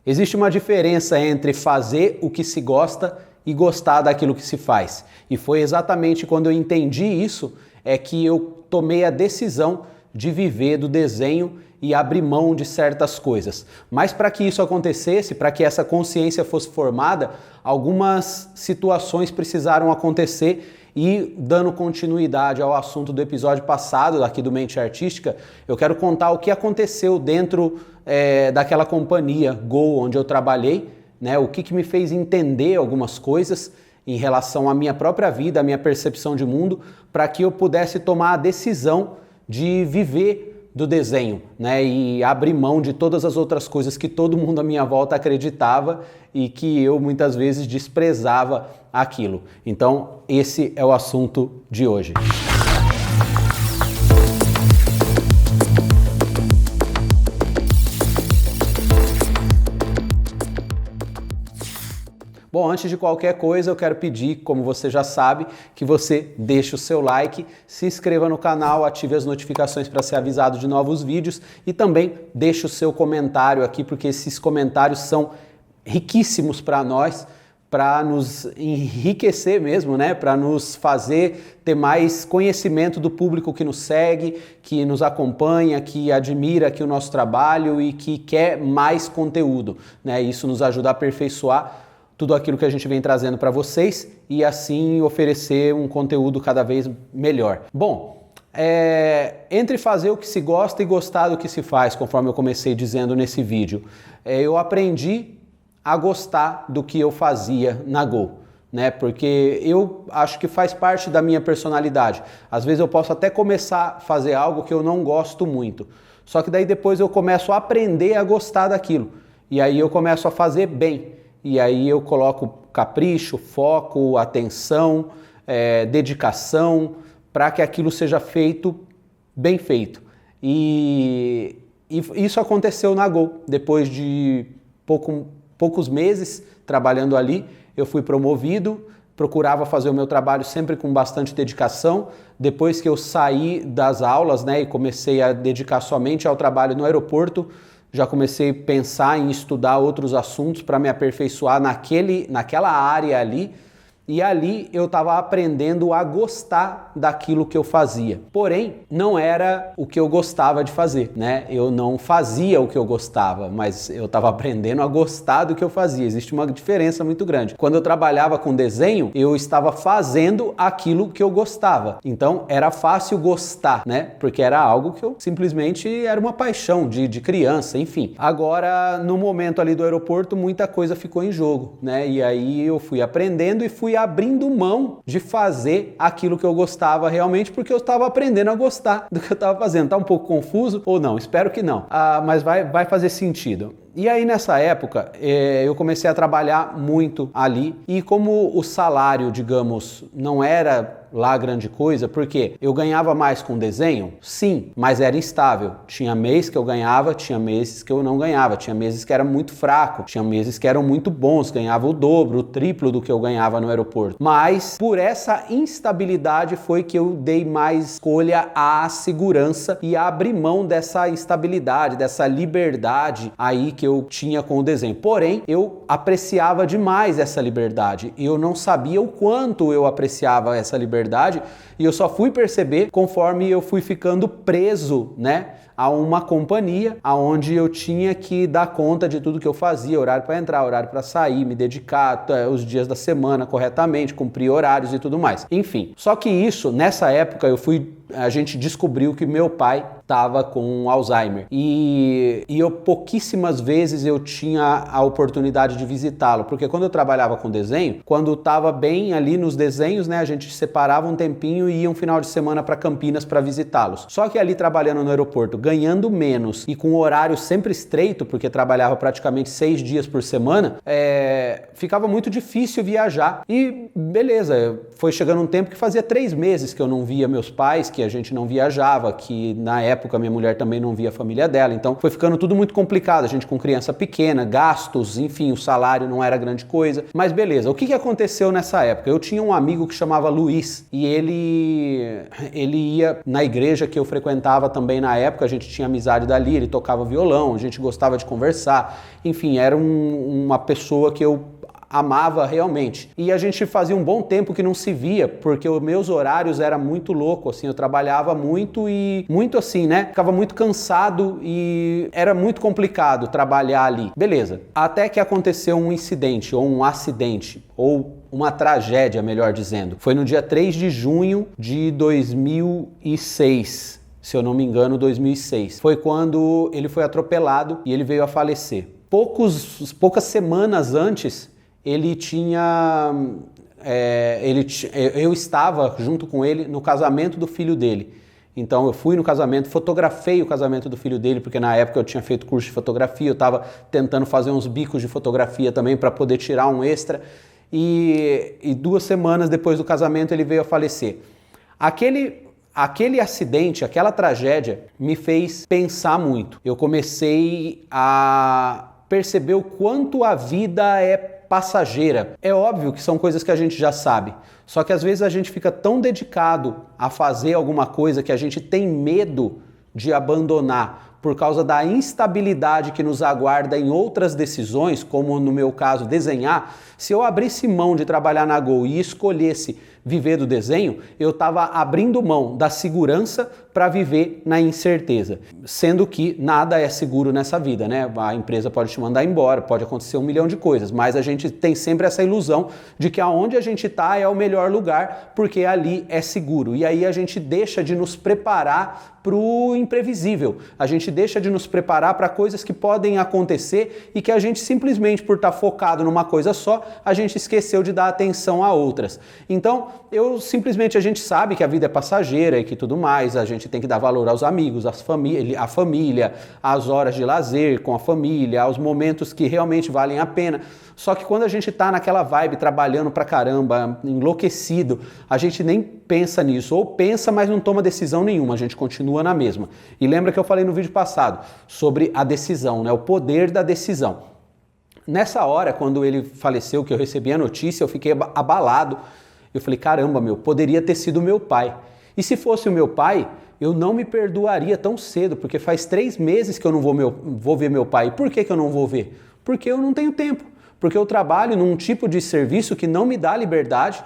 Existe uma diferença entre fazer o que se gosta e gostar daquilo que se faz. E foi exatamente quando eu entendi isso é que eu tomei a decisão de viver do desenho e abrir mão de certas coisas. Mas para que isso acontecesse, para que essa consciência fosse formada, algumas situações precisaram acontecer. E dando continuidade ao assunto do episódio passado, aqui do Mente Artística, eu quero contar o que aconteceu dentro daquela companhia Go, onde eu trabalhei, né? O que me fez entender algumas coisas em relação à minha própria vida, à minha percepção de mundo, para que eu pudesse tomar a decisão de viver do desenho, né? E abrir mão de todas as outras coisas que todo mundo à minha volta acreditava e que eu muitas vezes desprezava aquilo. Então, esse é o assunto de hoje. Bom, antes de qualquer coisa, eu quero pedir, como você já sabe, que você deixe o seu like, se inscreva no canal, ative as notificações para ser avisado de novos vídeos e também deixe o seu comentário aqui, porque esses comentários são riquíssimos para nós, para nos enriquecer mesmo, né? Para nos fazer ter mais conhecimento do público que nos segue, que nos acompanha, que admira aqui o nosso trabalho e que quer mais conteúdo, né? Isso nos ajuda a aperfeiçoar tudo aquilo que a gente vem trazendo para vocês e assim oferecer um conteúdo cada vez melhor. Bom, entre fazer o que se gosta e gostar do que se faz, conforme eu comecei dizendo nesse vídeo, eu aprendi a gostar do que eu fazia na Go, né? Porque eu acho que faz parte da minha personalidade. Às vezes eu posso até começar a fazer algo que eu não gosto muito, só que daí depois eu começo a aprender a gostar daquilo e aí eu começo a fazer bem. E aí eu coloco capricho, foco, atenção, dedicação para que aquilo seja feito bem feito. E isso aconteceu na Go. Depois de poucos meses trabalhando ali, eu fui promovido, procurava fazer o meu trabalho sempre com bastante dedicação. Depois que eu saí das aulas, né, e comecei a dedicar somente ao trabalho no aeroporto, já comecei a pensar em estudar outros assuntos para me aperfeiçoar naquela área ali. E ali eu estava aprendendo a gostar daquilo que eu fazia. Porém, não era o que eu gostava de fazer, né? Eu não fazia o que eu gostava, mas eu estava aprendendo a gostar do que eu fazia. Existe uma diferença muito grande. Quando eu trabalhava com desenho, eu estava fazendo aquilo que eu gostava. Então, era fácil gostar, né? Porque era algo que eu simplesmente era uma paixão de criança, enfim. Agora, no momento ali do aeroporto, muita coisa ficou em jogo, né? E aí eu fui aprendendo e fui abrindo mão de fazer aquilo que eu gostava realmente, porque eu estava aprendendo a gostar do que eu estava fazendo. Tá um pouco confuso ou não? Espero que não. Mas vai fazer sentido. E aí nessa época eu comecei a trabalhar muito ali e como o salário, digamos, não era lá grande coisa, porque eu ganhava mais com desenho? Sim, mas era instável. Tinha mês que eu ganhava, tinha meses que eu não ganhava, tinha meses que era muito fraco, tinha meses que eram muito bons, ganhava o dobro, o triplo do que eu ganhava no aeroporto. Mas por essa instabilidade foi que eu dei mais escolha à segurança e a abrir mão dessa instabilidade, dessa liberdade aí que eu tinha com o desenho. Porém, eu apreciava demais essa liberdade e eu não sabia o quanto eu apreciava essa liberdade e eu só fui perceber conforme eu fui ficando preso, né, a uma companhia aonde eu tinha que dar conta de tudo que eu fazia, horário para entrar, horário para sair, me dedicar os dias da semana corretamente, cumprir horários e tudo mais. Enfim, só que isso, nessa época, a gente descobriu que meu pai estava com Alzheimer e eu pouquíssimas vezes eu tinha a oportunidade de visitá-lo, porque quando eu trabalhava com desenho, quando estava bem ali nos desenhos, né, a gente separava um tempinho e ia um final de semana para Campinas para visitá-los. Só que ali trabalhando no aeroporto, ganhando menos e com o horário sempre estreito, porque trabalhava praticamente 6 dias por semana, ficava muito difícil viajar. E beleza, foi chegando um tempo que fazia 3 meses que eu não via meus pais, que a gente não viajava, que na época minha mulher também não via a família dela, então foi ficando tudo muito complicado, a gente com criança pequena, gastos, enfim, o salário não era grande coisa, mas beleza. O que aconteceu nessa época? Eu tinha um amigo que chamava Luiz e ele ia na igreja que eu frequentava também na época, a gente tinha amizade dali, ele tocava violão, a gente gostava de conversar, enfim, era uma pessoa que eu amava realmente. E a gente fazia um bom tempo que não se via, porque os meus horários eram muito loucos, assim, eu trabalhava muito e muito assim, né? Ficava muito cansado e era muito complicado trabalhar ali. Beleza. Até que aconteceu um incidente, ou um acidente, ou uma tragédia, melhor dizendo. Foi no dia 3 de junho de 2006, se eu não me engano, 2006. Foi quando ele foi atropelado e ele veio a falecer. Poucas semanas antes, eu estava junto com ele no casamento do filho dele. Então eu fui no casamento, fotografei o casamento do filho dele, porque na época eu tinha feito curso de fotografia, eu estava tentando fazer uns bicos de fotografia também para poder tirar um extra. E 2 semanas depois do casamento ele veio a falecer. Aquele acidente, aquela tragédia me fez pensar muito. Eu comecei a perceber o quanto a vida é passageira. É óbvio que são coisas que a gente já sabe, só que às vezes a gente fica tão dedicado a fazer alguma coisa que a gente tem medo de abandonar por causa da instabilidade que nos aguarda em outras decisões, como no meu caso desenhar. Se eu abrisse mão de trabalhar na Gol e escolhesse viver do desenho, eu estava abrindo mão da segurança para viver na incerteza. Sendo que nada é seguro nessa vida, né? A empresa pode te mandar embora, pode acontecer 1 milhão de coisas, mas a gente tem sempre essa ilusão de que aonde a gente está é o melhor lugar, porque ali é seguro. E aí a gente deixa de nos preparar para o imprevisível. A gente deixa de nos preparar para coisas que podem acontecer e que a gente simplesmente, por estar focado numa coisa só, a gente esqueceu de dar atenção a outras. Então, a gente sabe que a vida é passageira e que tudo mais, a gente tem que dar valor aos amigos, à família, às horas de lazer com a família, aos momentos que realmente valem a pena. Só que quando a gente tá naquela vibe, trabalhando pra caramba, enlouquecido, a gente nem pensa nisso, ou pensa, mas não toma decisão nenhuma, a gente continua na mesma. E lembra que eu falei no vídeo passado sobre a decisão, né? O poder da decisão. Nessa hora, quando ele faleceu, que eu recebi a notícia, eu fiquei abalado. Eu falei, caramba, poderia ter sido meu pai. E se fosse o meu pai, eu não me perdoaria tão cedo, porque faz 3 meses que eu não vou ver meu pai. E por que eu não vou ver? Porque eu não tenho tempo. Porque eu trabalho num tipo de serviço que não me dá liberdade,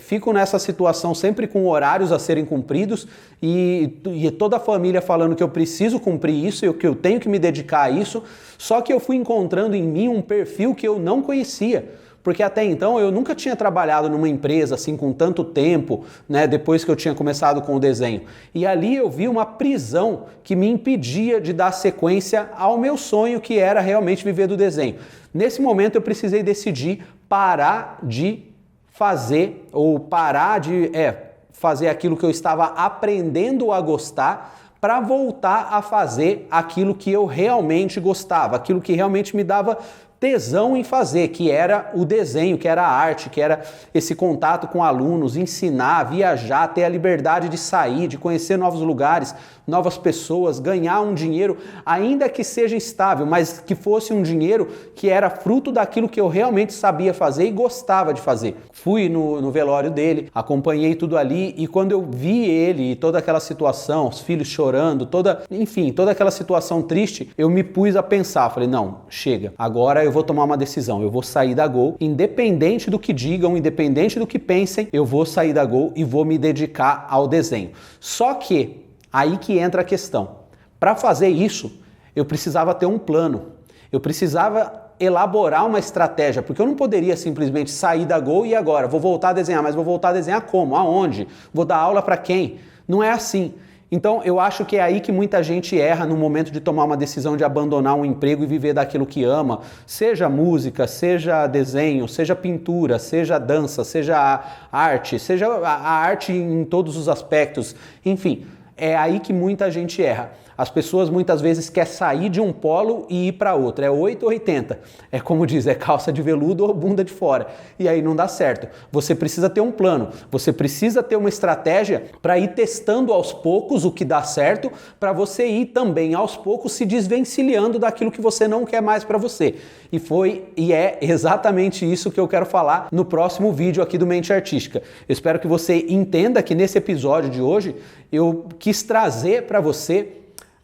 fico nessa situação sempre com horários a serem cumpridos e toda a família falando que eu preciso cumprir isso e que eu tenho que me dedicar a isso, só que eu fui encontrando em mim um perfil que eu não conhecia. Porque até então eu nunca tinha trabalhado numa empresa assim com tanto tempo, né, depois que eu tinha começado com o desenho. E ali eu vi uma prisão que me impedia de dar sequência ao meu sonho, que era realmente viver do desenho. Nesse momento eu precisei decidir parar de fazer, ou parar de fazer aquilo que eu estava aprendendo a gostar, para voltar a fazer aquilo que eu realmente gostava, aquilo que realmente me dava tesão em fazer, que era o desenho, que era a arte, que era esse contato com alunos, ensinar, viajar, ter a liberdade de sair, de conhecer novos lugares, novas pessoas, ganhar um dinheiro, ainda que seja estável, mas que fosse um dinheiro que era fruto daquilo que eu realmente sabia fazer e gostava de fazer. Fui no velório dele, acompanhei tudo ali e quando eu vi ele e toda aquela situação, os filhos chorando, toda aquela situação triste, eu me pus a pensar, falei, não, chega, agora eu vou tomar uma decisão, eu vou sair da Gol, independente do que digam, independente do que pensem, eu vou sair da Gol e vou me dedicar ao desenho. Só que, aí que entra a questão, para fazer isso, eu precisava ter um plano, eu precisava elaborar uma estratégia, porque eu não poderia simplesmente sair da Gol e agora, vou voltar a desenhar, mas vou voltar a desenhar como? Aonde? Vou dar aula para quem? Não é assim. Então, eu acho que é aí que muita gente erra no momento de tomar uma decisão de abandonar um emprego e viver daquilo que ama, seja música, seja desenho, seja pintura, seja dança, seja arte, seja a arte em todos os aspectos, enfim, é aí que muita gente erra. As pessoas muitas vezes querem sair de um polo e ir para outro, é 8 ou 80. É como diz, é calça de veludo ou bunda de fora. E aí não dá certo. Você precisa ter um plano, você precisa ter uma estratégia para ir testando aos poucos o que dá certo, para você ir também aos poucos se desvencilhando daquilo que você não quer mais para você. E é exatamente isso que eu quero falar no próximo vídeo aqui do Mente Artística. Eu espero que você entenda que nesse episódio de hoje eu quis trazer para você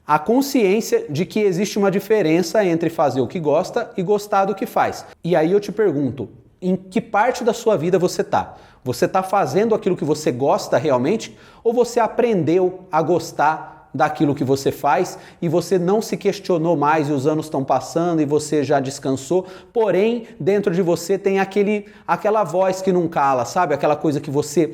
a consciência de que existe uma diferença entre fazer o que gosta e gostar do que faz. E aí eu te pergunto, em que parte da sua vida você está? Você está fazendo aquilo que você gosta realmente? Ou você aprendeu a gostar daquilo que você faz e você não se questionou mais e os anos estão passando e você já descansou, porém dentro de você tem aquela voz que não cala, sabe? Aquela coisa que você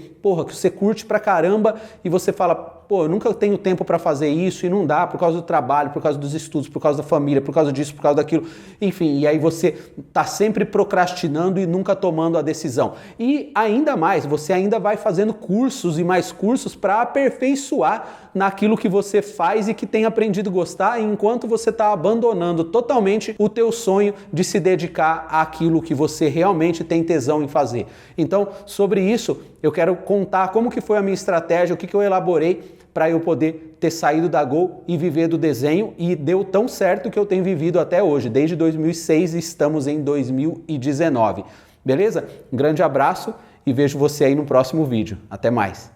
curte pra caramba e você fala, eu nunca tenho tempo para fazer isso e não dá por causa do trabalho, por causa dos estudos, por causa da família, por causa disso, por causa daquilo, enfim, e aí você tá sempre procrastinando e nunca tomando a decisão. E ainda mais, você ainda vai fazendo cursos e mais cursos para aperfeiçoar naquilo que você faz e que tem aprendido a gostar, enquanto você está abandonando totalmente o teu sonho de se dedicar àquilo que você realmente tem tesão em fazer. Então, sobre isso, eu quero contar como que foi a minha estratégia, o que eu elaborei para eu poder ter saído da Gol e viver do desenho, e deu tão certo que eu tenho vivido até hoje. Desde 2006 estamos em 2019. Beleza? Um grande abraço e vejo você aí no próximo vídeo. Até mais!